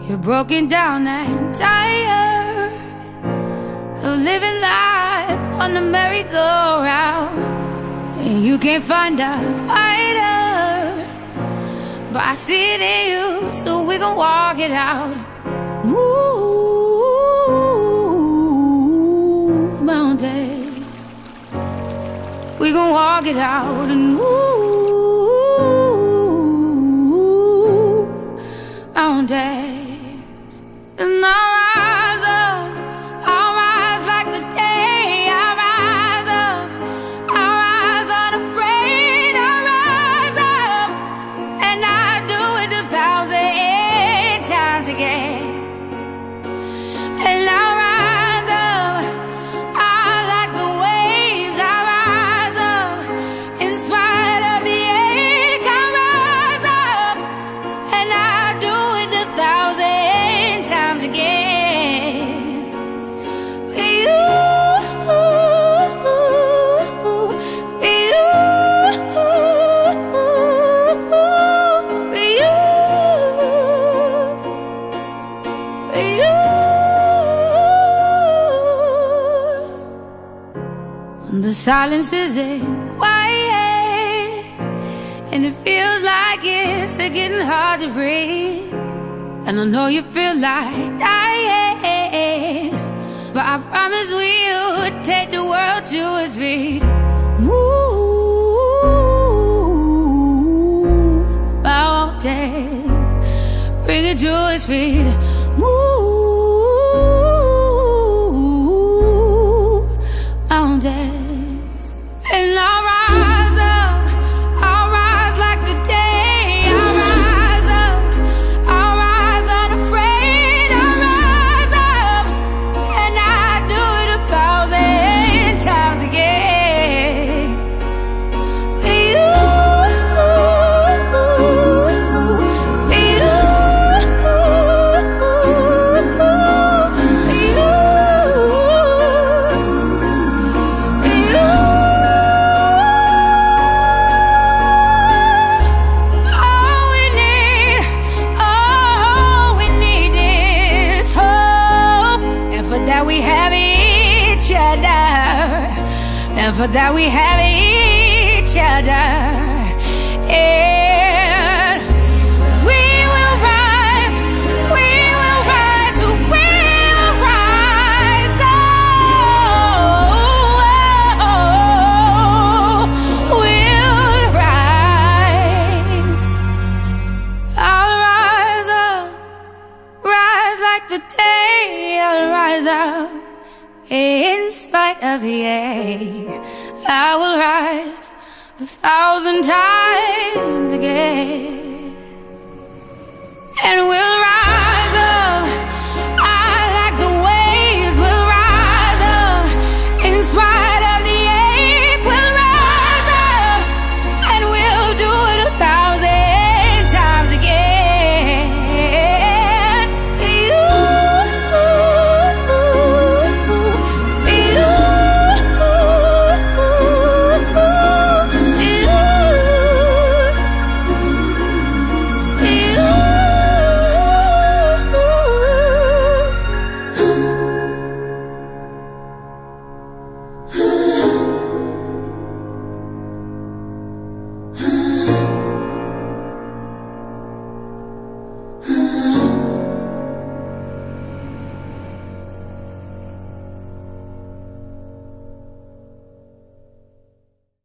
You're broken down and tired of living life on the merry-go-round, and you can't find a fighter, but I see it in you, so we gon' walk it out. Move mountains, we gon' walk it out and move mountains. And I'll rise up, I'll rise like the day. I'll rise up, I'll rise unafraid. I'll rise up, and I'll do it 1,000 times again. And I'll rise up, I like the waves. I'll rise up, in spite of the ache. I'll rise up, and I'll do it 1,000 times again. The silence isn't quiet, and it feels like it's getting hard to breathe. And I know you feel like dying, but I promise we'll take the world to its feet. Move mountains, bring it to its feet. Move mountains. And I'll rise up, I'll rise like the day. I'll rise up, I'll rise unafraid. I'll rise up, and I'll do it 1,000 times again. And for that we have each other, and we will rise, we will rise, we will rise, we'll rise. I'll rise up, rise like the day. I'll rise up, in spite of the ache. I will rise 1,000 times.